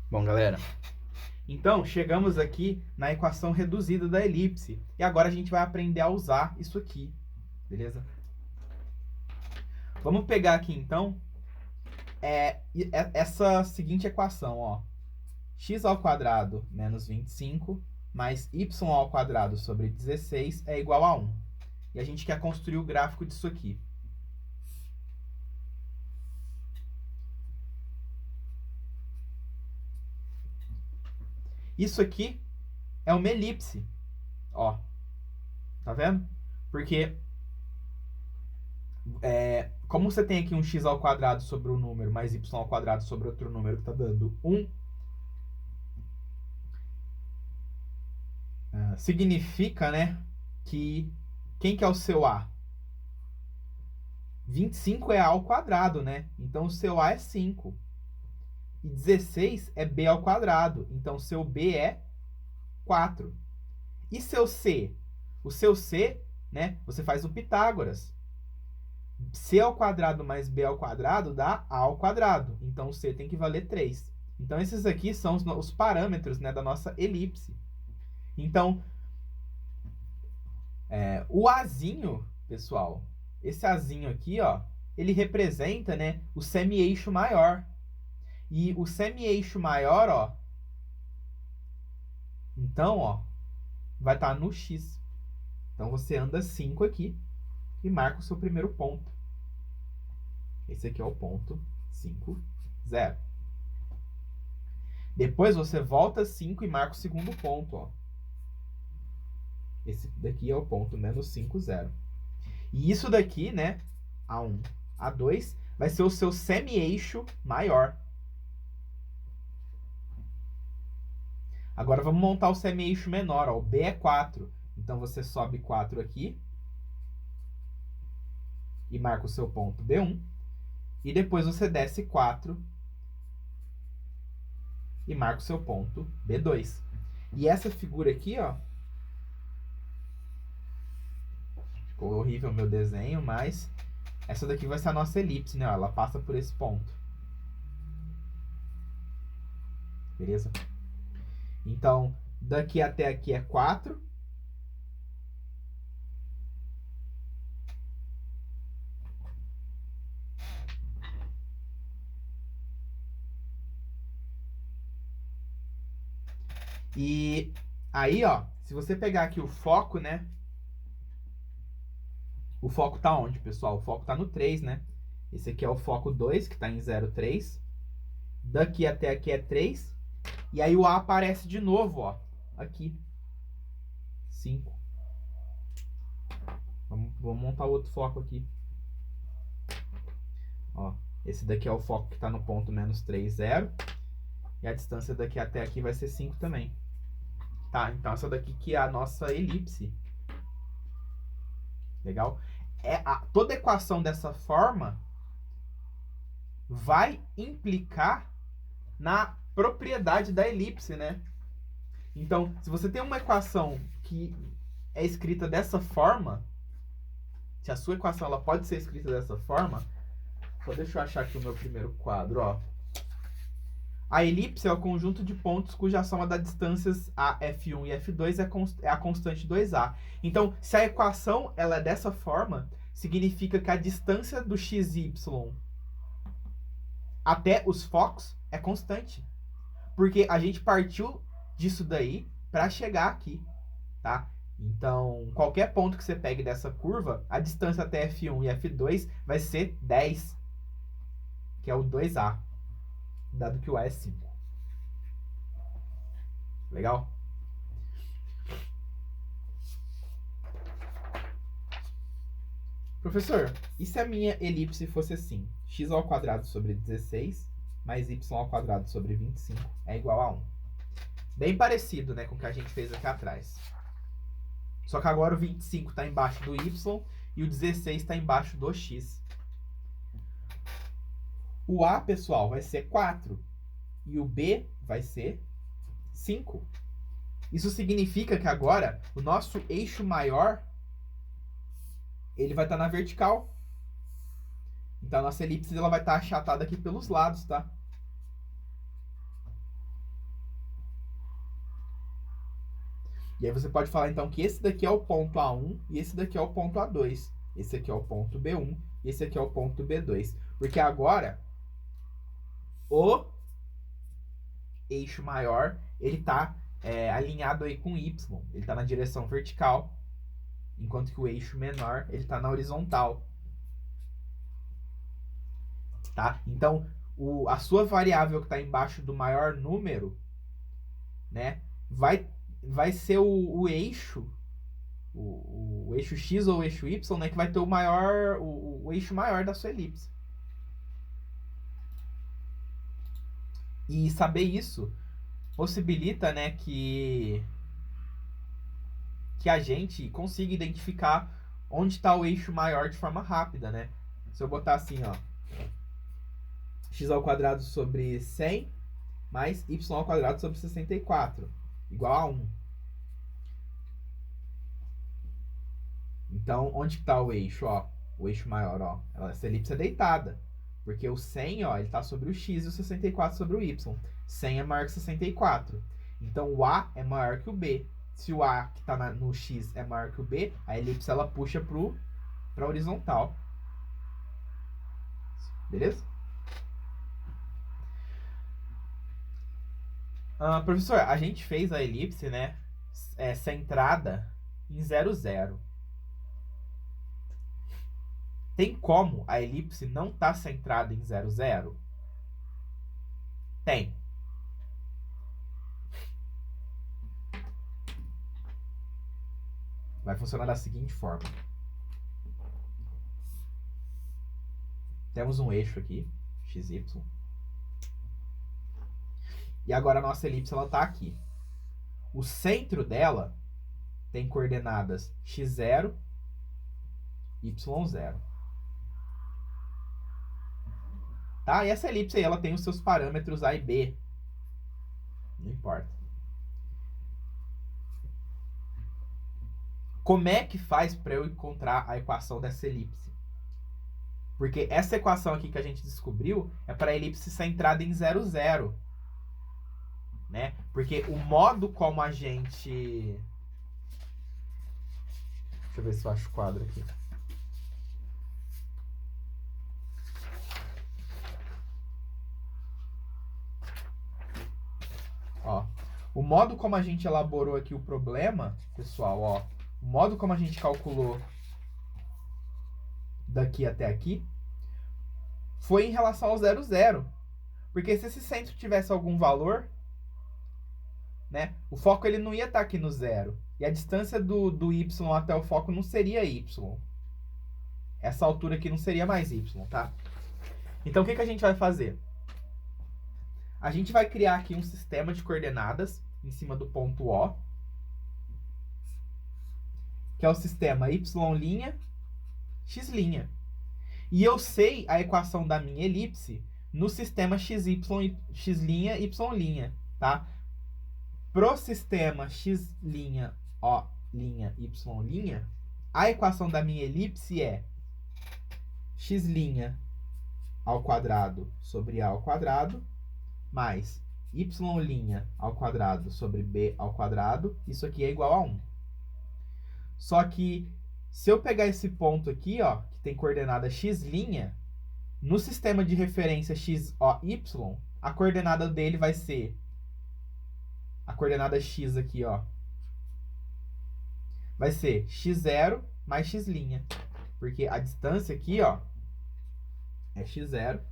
Bom, galera, então chegamos aqui na equação reduzida da elipse. E agora a gente vai aprender a usar isso aqui, beleza? Vamos pegar aqui, então, essa seguinte equação, ó. X ao quadrado menos 25 mais y ao quadrado sobre 16 é igual a 1. E a gente quer construir o gráfico disso aqui. Isso aqui é uma elipse, ó. Tá vendo? Porque como você tem aqui um x ao quadrado sobre um número mais y ao quadrado sobre outro número que está dando 1, significa, né, que quem que é o seu a? 25 é a ao quadrado, né? Então o seu a é 5. E 16 é b ao quadrado. Então o seu b é 4. E seu c? O seu c, né, você faz o Pitágoras. C ao quadrado mais b ao quadrado dá a ao quadrado. Então, c tem que valer 3. Então, esses aqui são os parâmetros, né, da nossa elipse. Então, o azinho, pessoal, esse azinho aqui, ó, ele representa, né, o semi-eixo maior. E o semi-eixo maior, ó, então, ó, vai estar no x. Então, você anda 5 aqui e marca o seu primeiro ponto. Esse aqui é o ponto 5, 0. Depois você volta 5 e marca o segundo ponto, ó. Esse daqui é o ponto menos 5, 0. E isso daqui, né, A1, A2, vai ser o seu semi-eixo maior. Agora vamos montar o semi-eixo menor, ó. O B é 4. Então você sobe 4 aqui e marca o seu ponto B1. E depois você desce 4 e marca o seu ponto B2. E essa figura aqui, ó, ficou horrível o meu desenho, mas essa daqui vai ser a nossa elipse, né? Ela passa por esse ponto. Beleza? Então, daqui até aqui é 4. E aí, ó, se você pegar aqui o foco, né? O foco tá onde, pessoal? O foco tá no 3, né? Esse aqui é o foco 2, que tá em 0,3. Daqui até aqui é 3. E aí o A aparece de novo, ó. Aqui. 5. Vamos montar outro foco aqui. Ó, esse daqui é o foco que tá no ponto menos 3, 0. E a distância daqui até aqui vai ser 5 também. Tá, então essa daqui que é a nossa elipse. Legal? Toda equação dessa forma vai implicar na propriedade da elipse, né? Então, se você tem uma equação que é escrita dessa forma, se a sua equação ela pode ser escrita dessa forma, só deixa eu achar aqui o meu primeiro quadro, ó. A elipse é o conjunto de pontos cuja soma das distâncias a F1 e F2 é a constante 2A. Então, se a equação ela é dessa forma, significa que a distância do XY até os focos é constante. Porque a gente partiu disso daí para chegar aqui, tá? Então, qualquer ponto que você pegue dessa curva, a distância até F1 e F2 vai ser 10, que é o 2A, dado que o A é 5. Legal? Professor, e se a minha elipse fosse assim? X ao quadrado sobre 16 mais y ao quadrado sobre 25 é igual a 1. Bem parecido, né, com o que a gente fez aqui atrás. Só que agora o 25 está embaixo do y e o 16 está embaixo do x. O A, pessoal, vai ser 4 e o B vai ser 5. Isso significa que agora o nosso eixo maior ele vai estar na vertical. Então a nossa elipse ela vai estar achatada aqui pelos lados, tá? E aí você pode falar, então, que esse daqui é o ponto A1 e esse daqui é o ponto A2. Esse aqui é o ponto B1 e esse aqui é o ponto B2. Porque agora, o eixo maior, ele está alinhado aí com Y. Ele está na direção vertical, enquanto que o eixo menor, ele está na horizontal. Tá? Então, a sua variável que está embaixo do maior número, né, vai ser o eixo, o eixo X ou o eixo Y, né, que vai ter o eixo maior da sua elipse. E saber isso possibilita, né, que a gente consiga identificar onde está o eixo maior de forma rápida, né? Se eu botar assim, ó, x ao quadrado sobre 100 mais y ao quadrado sobre 64, igual a 1. Então, onde está o eixo? Ó, o eixo maior, ó. Essa elipse é deitada. Porque o 100, ó, ele está sobre o x e o 64 sobre o y. 100 é maior que 64. Então, o A é maior que o B. Se o A que está no x é maior que o B, a elipse ela puxa para a horizontal. Beleza? Professor, a gente fez a elipse, né, centrada em 0, 0. Tem como a elipse não estar centrada em 0, 0? Tem. Vai funcionar da seguinte forma. Temos um eixo aqui, xy. E agora a nossa elipse está aqui. O centro dela tem coordenadas x0, y0. Tá? E essa elipse aí, ela tem os seus parâmetros A e B. Não importa. Como é que faz para eu encontrar a equação dessa elipse? Porque essa equação aqui que a gente descobriu é para a elipse centrada em 0, 0. Né? Porque o modo como a gente... Deixa eu ver se eu acho o quadro aqui. Ó, o modo como a gente elaborou aqui o problema, pessoal, ó, o modo como a gente calculou daqui até aqui foi em relação ao 0, 0. Porque se esse centro tivesse algum valor, né, o foco ele não ia estar aqui no 0. E a distância do y até o foco não seria y. Essa altura aqui não seria mais y, tá? Então, o que a gente vai fazer? A gente vai criar aqui um sistema de coordenadas em cima do ponto O, que é o sistema y', x'. E eu sei a equação da minha elipse no sistema xy, x', y', tá? Pro sistema x', O', y', a equação da minha elipse é x' ao quadrado sobre a ao quadrado mais y' ao quadrado sobre b ao quadrado, isso aqui é igual a 1. Só que se eu pegar esse ponto aqui, ó, que tem coordenada x', no sistema de referência x, o, y, a coordenada dele vai ser a coordenada x aqui, ó, vai ser x0 mais x', porque a distância aqui, ó, é x0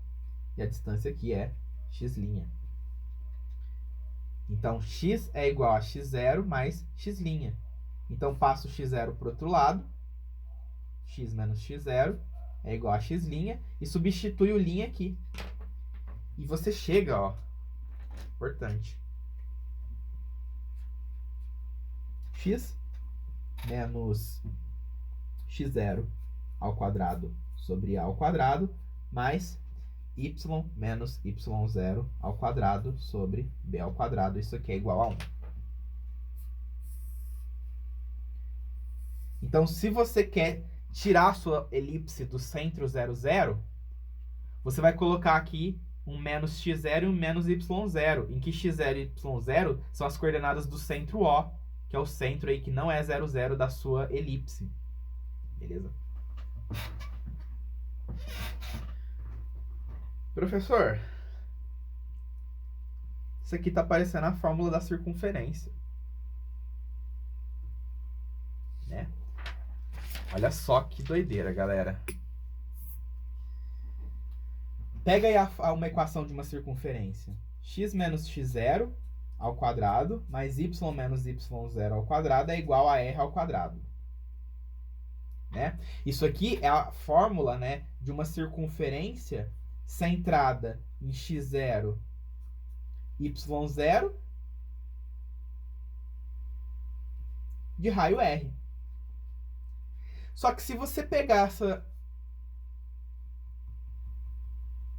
e a distância aqui é x'. Então, x é igual a x0 mais x'. Então, passo o x0 para o outro lado. X menos x0 é igual a x' e substitui o linha aqui. E você chega, ó, importante, x menos x0 ao quadrado sobre a ao quadrado mais y menos y0 ao quadrado sobre b ao quadrado. Isso aqui é igual a 1. Então, se você quer tirar a sua elipse do centro 0, 0, você vai colocar aqui um menos x0 e um menos y0, em que x0 e y0 são as coordenadas do centro O, que é o centro aí que não é 0, 0 da sua elipse. Beleza? Professor, isso aqui tá parecendo a fórmula da circunferência, né? Olha só que doideira, galera. Pega aí uma equação de uma circunferência. X menos x0 ao quadrado mais y menos y0 ao quadrado é igual a r ao quadrado. Né? Isso aqui é a fórmula, né, de uma circunferência centrada em x0, y0 de raio r. Só que se você pegar essa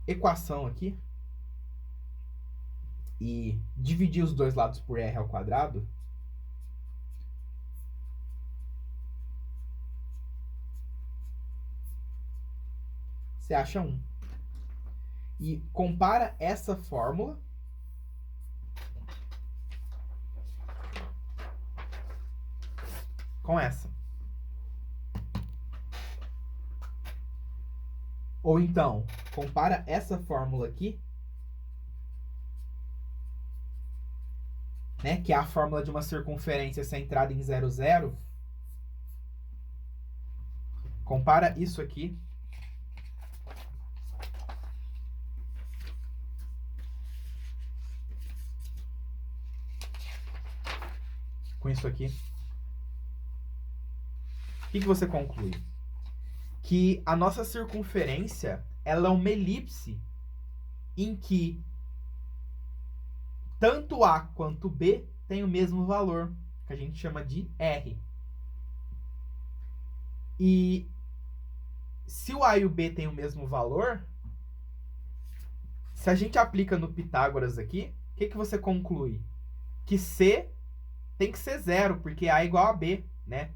equação aqui e dividir os dois lados por r ao quadrado, você acha 1. E compara essa fórmula com essa. Ou então, compara essa fórmula aqui, né, que é a fórmula de uma circunferência centrada em 0, 0. Compara isso aqui com isso aqui. O que você conclui? Que a nossa circunferência, ela é uma elipse em que tanto A quanto B tem o mesmo valor, que a gente chama de R. E se o A e o B têm o mesmo valor, se a gente aplica no Pitágoras aqui, o que você conclui? Que C tem que ser 0, porque A é igual a B, né?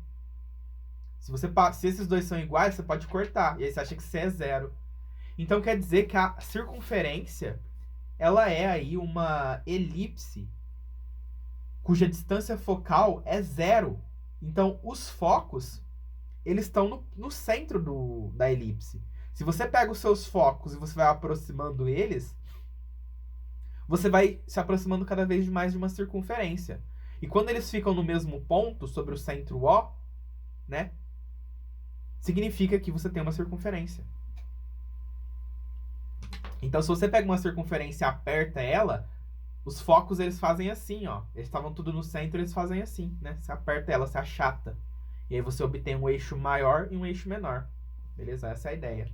Se esses dois são iguais, você pode cortar. E aí você acha que C é 0. Então quer dizer que a circunferência, ela é aí uma elipse cuja distância focal é 0. Então os focos, eles estão no centro da elipse. Se você pega os seus focos e você vai aproximando eles, você vai se aproximando cada vez mais de uma circunferência. E quando eles ficam no mesmo ponto, sobre o centro O, né, significa que você tem uma circunferência. Então, se você pega uma circunferência e aperta ela, os focos, eles fazem assim, ó. Eles estavam tudo no centro, eles fazem assim, né? Você aperta ela, você achata. E aí você obtém um eixo maior e um eixo menor. Beleza? Essa é a ideia.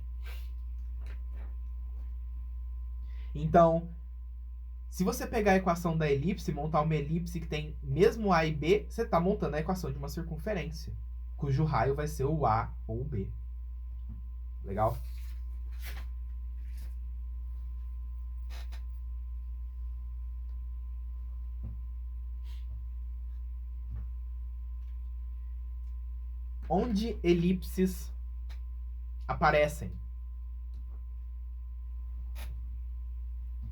Então, se você pegar a equação da elipse e montar uma elipse que tem mesmo A e B, você está montando a equação de uma circunferência, cujo raio vai ser o A ou o B. Legal? Onde elipses aparecem?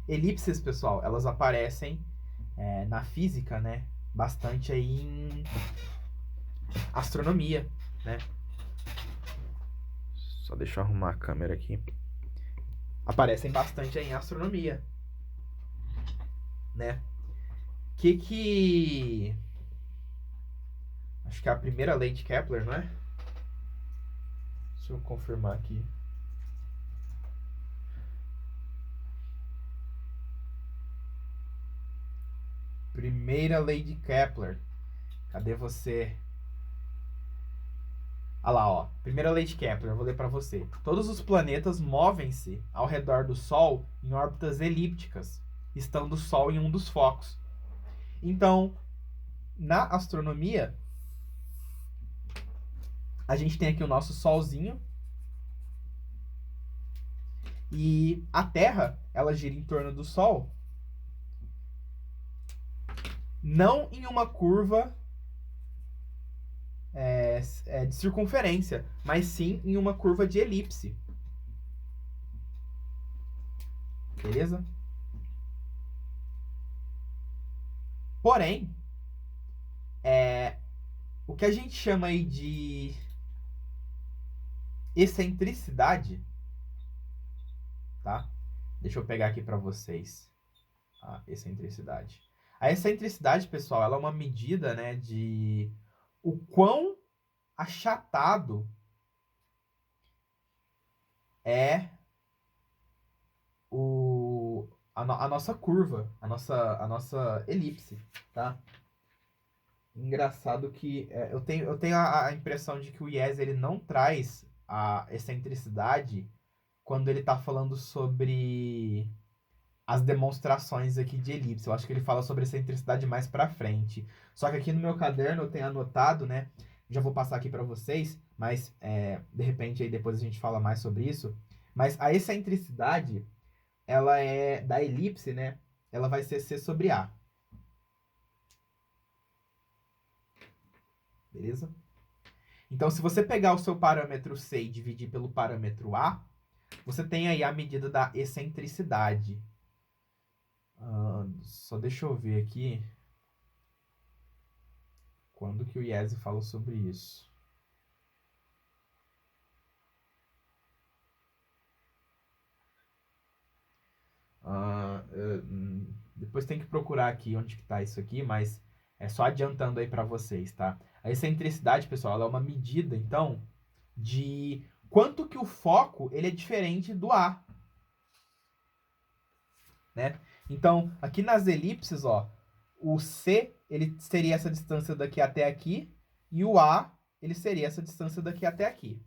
Elipses, pessoal, elas aparecem na física, né? Bastante aí em astronomia, né? Só deixa eu arrumar a câmera aqui. Aparecem bastante aí em astronomia, né? Acho que é a primeira lei de Kepler, não é? Deixa eu confirmar aqui. Primeira lei de Kepler. Cadê você? Ah lá, ó. Primeira lei de Kepler, eu vou ler para você. Todos os planetas movem-se ao redor do Sol em órbitas elípticas, estando o Sol em um dos focos. Então, na astronomia, a gente tem aqui o nosso Solzinho. E a Terra, ela gira em torno do Sol, não em uma curva de circunferência, mas sim em uma curva de elipse. Beleza? Porém, o que a gente chama aí de excentricidade, tá? Deixa eu pegar aqui para vocês a excentricidade. A excentricidade, pessoal, ela é uma medida, né, de o quão achatado é a nossa curva, a nossa elipse, tá? Engraçado que eu tenho a impressão de que o IES ele não traz a excentricidade quando ele está falando sobre as demonstrações aqui de elipse. Eu acho que ele fala sobre excentricidade mais para frente. Só que aqui no meu caderno eu tenho anotado, né? Já vou passar aqui para vocês, mas de repente aí depois a gente fala mais sobre isso. Mas a excentricidade, ela é da elipse, né? Ela vai ser C sobre A. Beleza? Então, se você pegar o seu parâmetro C e dividir pelo parâmetro A, você tem aí a medida da excentricidade. Só deixa eu ver aqui quando que o IES fala sobre isso. Depois tem que procurar aqui onde que está isso aqui, mas é só adiantando aí para vocês, tá? A excentricidade, pessoal, ela é uma medida, então, de quanto que o foco ele é diferente do A, né? Então, aqui nas elipses, ó, o C ele seria essa distância daqui até aqui e o A ele seria essa distância daqui até aqui.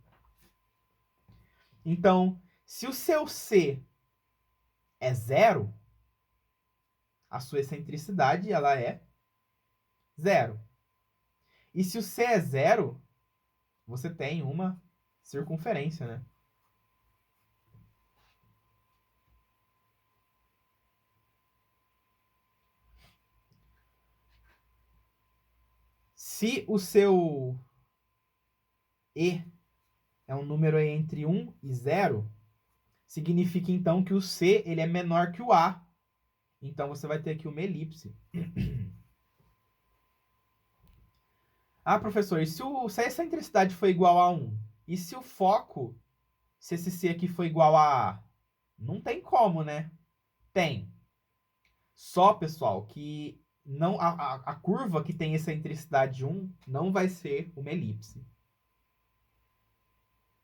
Então, se o seu C é zero, a sua excentricidade ela é zero. E se o C é zero, você tem uma circunferência, né? Se o seu E é um número entre 1 e 0, significa então que o C ele é menor que o A. Então você vai ter aqui uma elipse. Ah, professor, e se a excentricidade for igual a 1? E se o foco, se esse C aqui for igual a A? Não tem como, né? Tem. Só, pessoal, que não a curva que tem excentricidade 1 não vai ser uma elipse.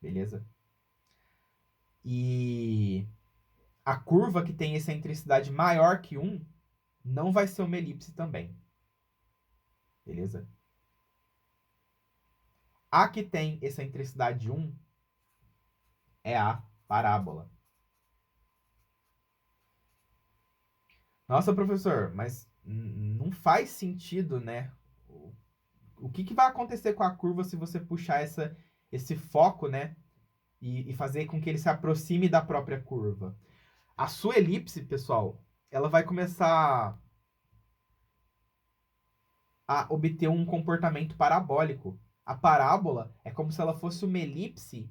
Beleza? E a curva que tem excentricidade maior que 1 não vai ser uma elipse também. Beleza? A que tem excentricidade 1 é a parábola. Nossa, professor, mas não faz sentido, né? O que vai acontecer com a curva se você puxar esse foco, né? E fazer com que ele se aproxime da própria curva? A sua elipse, pessoal, ela vai começar a obter um comportamento parabólico. A parábola é como se ela fosse uma elipse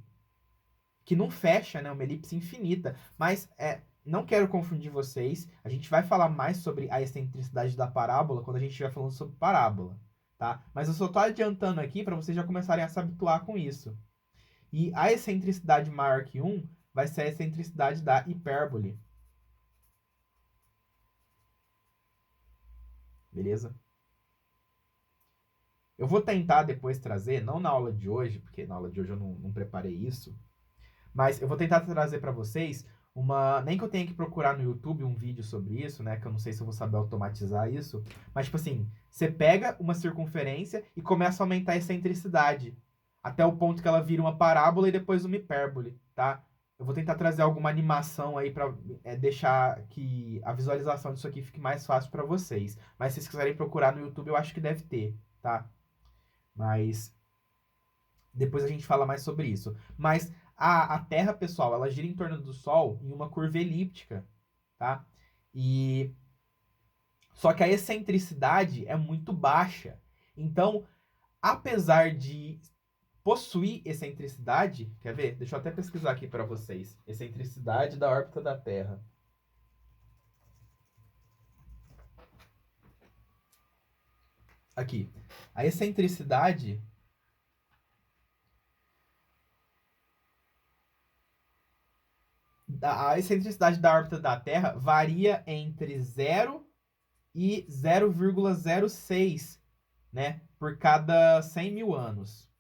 que não fecha, né? Uma elipse infinita. Mas não quero confundir vocês. A gente vai falar mais sobre a excentricidade da parábola quando a gente estiver falando sobre parábola, tá? Mas eu só estou adiantando aqui para vocês já começarem a se habituar com isso. E a excentricidade maior que 1 vai ser a excentricidade da hipérbole. Beleza? Eu vou tentar depois trazer, não na aula de hoje, porque na aula de hoje eu não preparei isso, mas eu vou tentar trazer para vocês nem que eu tenha que procurar no YouTube um vídeo sobre isso, né? Que eu não sei se eu vou saber automatizar isso. Mas, tipo assim, você pega uma circunferência e começa a aumentar a excentricidade. Até o ponto que ela vira uma parábola e depois uma hipérbole, tá? Eu vou tentar trazer alguma animação aí pra deixar que a visualização disso aqui fique mais fácil para vocês. Mas se vocês quiserem procurar no YouTube, eu acho que deve ter, tá? Mas depois a gente fala mais sobre isso. Mas a Terra, pessoal, ela gira em torno do Sol em uma curva elíptica, tá? Só que a excentricidade é muito baixa. Então, apesar de possuir excentricidade, quer ver? Deixa eu até pesquisar aqui para vocês. Excentricidade da órbita da Terra. Aqui. A excentricidade da órbita da Terra varia entre 0 e 0,06, né, por cada 100 mil anos.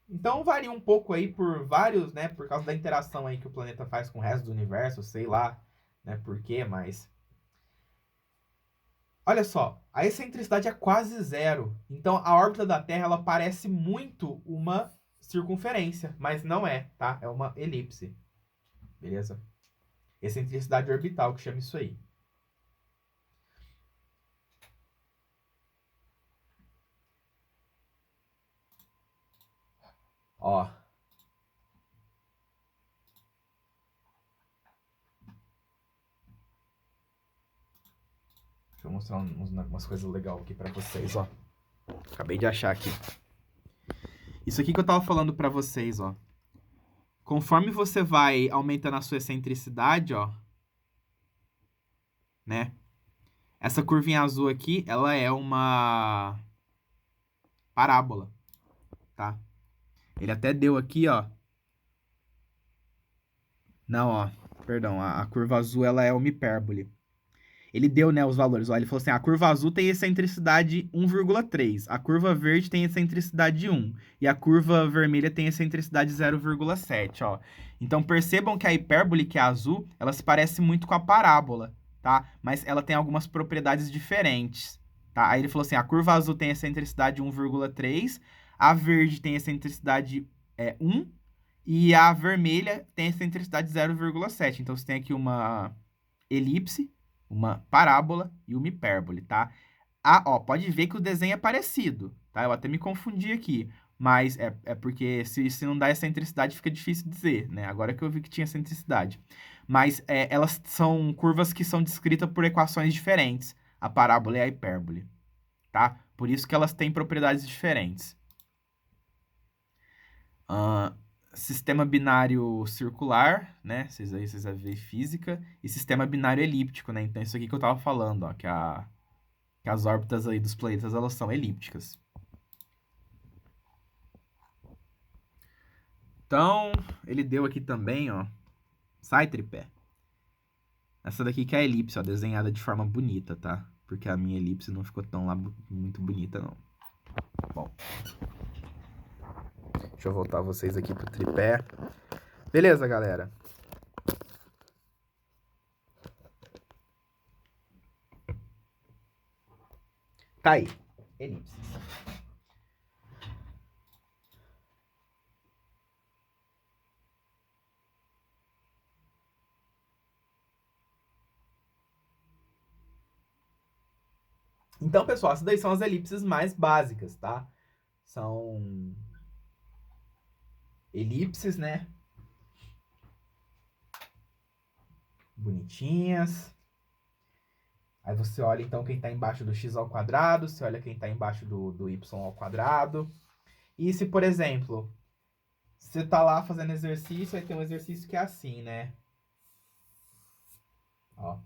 Então varia um pouco aí por vários, né, por causa da interação aí que o planeta faz com o resto do universo, sei lá, né, por quê, mas... Olha só, a excentricidade é quase zero. Então a órbita da Terra, ela parece muito uma circunferência, mas não é, tá? É uma elipse, beleza? Excentricidade orbital, que chama isso aí. Ó. Deixa eu mostrar umas coisas legais aqui pra vocês, ó. Acabei de achar aqui. Isso aqui que eu tava falando pra vocês, ó. Conforme você vai aumentando a sua excentricidade, ó, né? Essa curvinha azul aqui, ela é uma parábola, tá? Ele até deu aqui, ó. Não, ó, perdão, a curva azul, ela é uma hipérbole. Ele deu, né, os valores, ó, ele falou assim, a curva azul tem excentricidade 1,3, a curva verde tem excentricidade 1, e a curva vermelha tem excentricidade 0,7, ó. Então, percebam que a hipérbole, que é azul, ela se parece muito com a parábola, tá? Mas ela tem algumas propriedades diferentes, tá? Aí ele falou assim, a curva azul tem excentricidade 1,3, a verde tem excentricidade 1, e a vermelha tem excentricidade 0,7. Então, você tem aqui uma elipse, uma parábola e uma hipérbole, tá? Ah, ó, pode ver que o desenho é parecido, tá? Eu até me confundi aqui, mas é porque se não dá excentricidade fica difícil dizer, né? Agora que eu vi que tinha excentricidade. Mas elas são curvas que são descritas por equações diferentes, a parábola e a hipérbole, tá? Por isso que elas têm propriedades diferentes. Sistema binário circular, né? Vocês vão ver física. E sistema binário elíptico, né? Então, isso aqui que eu tava falando, ó, que as órbitas aí dos planetas, elas são elípticas. Então, ele deu aqui também, ó, sai tripé. Essa daqui que é a elipse, ó, desenhada de forma bonita, tá? Porque a minha elipse não ficou tão lá muito bonita, não. Bom. Deixa eu voltar vocês aqui pro tripé. Beleza, galera. Tá aí. Elipses. Então, pessoal, essas daí são as elipses mais básicas, tá? São elipses, né? Bonitinhas. Aí você olha, então, quem está embaixo do x ao quadrado, você olha quem está embaixo do y ao quadrado. E se, por exemplo, você está lá fazendo exercício, aí tem um exercício que é assim, né? Ó.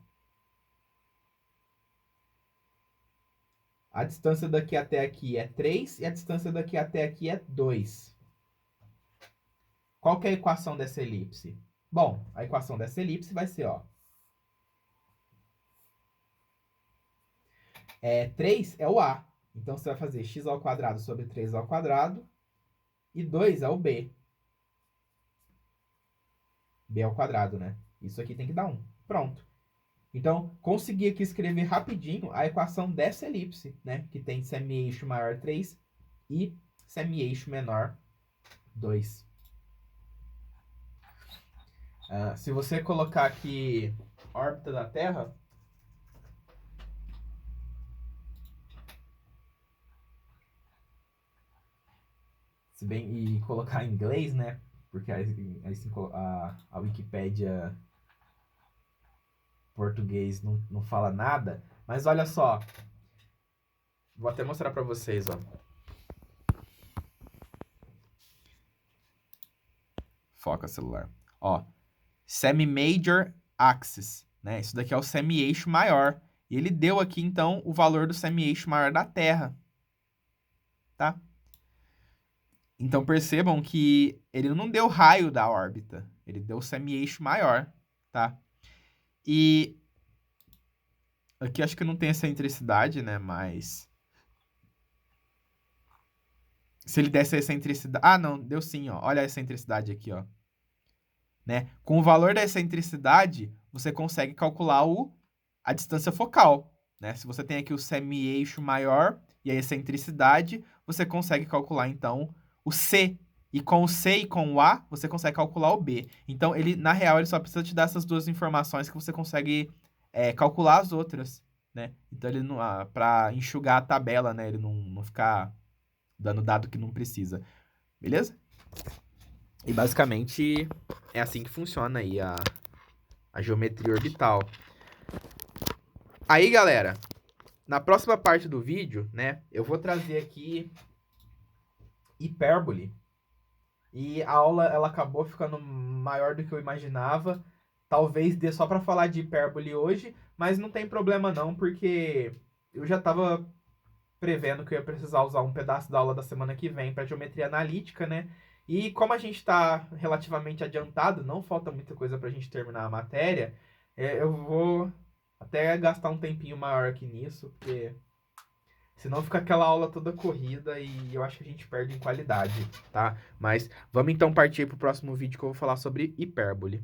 A distância daqui até aqui é 3 e a distância daqui até aqui é 2. Qual que é a equação dessa elipse? Bom, a equação dessa elipse vai ser, ó. 3 é o A. Então, você vai fazer x ao quadrado sobre 3 ao quadrado. E 2 é o B. B ao quadrado, né? Isso aqui tem que dar 1. Pronto. Então, consegui aqui escrever rapidinho a equação dessa elipse, né? Que tem semi-eixo maior 3 e semi-eixo menor 2. Se você colocar aqui órbita da Terra, se bem e colocar em inglês, né? Porque a Wikipédia português não fala nada. Mas olha só. Vou até mostrar para vocês, ó. Foca celular. Ó, semi-major axis, né? Isso daqui é o semi-eixo maior. E ele deu aqui, então, o valor do semi-eixo maior da Terra, tá? Então, percebam que ele não deu raio da órbita, ele deu o semi-eixo maior, tá? E aqui acho que não tem excentricidade, né? Mas se ele desse a excentricidade... Ah, não, deu sim, ó. Olha a excentricidade aqui, ó. Né? Com o valor da excentricidade, você consegue calcular a distância focal, né? Se você tem aqui o semi-eixo maior e a excentricidade, você consegue calcular, então, o C. E com o C e com o A, você consegue calcular o B. Então, ele, na real, ele só precisa te dar essas duas informações que você consegue calcular as outras, né? Então, ele não, para enxugar a tabela, né? Ele não ficar dando dado que não precisa. Beleza? E basicamente é assim que funciona aí a geometria orbital. Aí, galera, na próxima parte do vídeo, né, eu vou trazer aqui hipérbole. E a aula, ela acabou ficando maior do que eu imaginava. Talvez dê só para falar de hipérbole hoje, mas não tem problema não, porque eu já estava prevendo que eu ia precisar usar um pedaço da aula da semana que vem para geometria analítica, né? E como a gente está relativamente adiantado, não falta muita coisa para a gente terminar a matéria, eu vou até gastar um tempinho maior aqui nisso, porque senão fica aquela aula toda corrida e eu acho que a gente perde em qualidade, tá? Mas vamos então partir para o próximo vídeo que eu vou falar sobre hipérbole.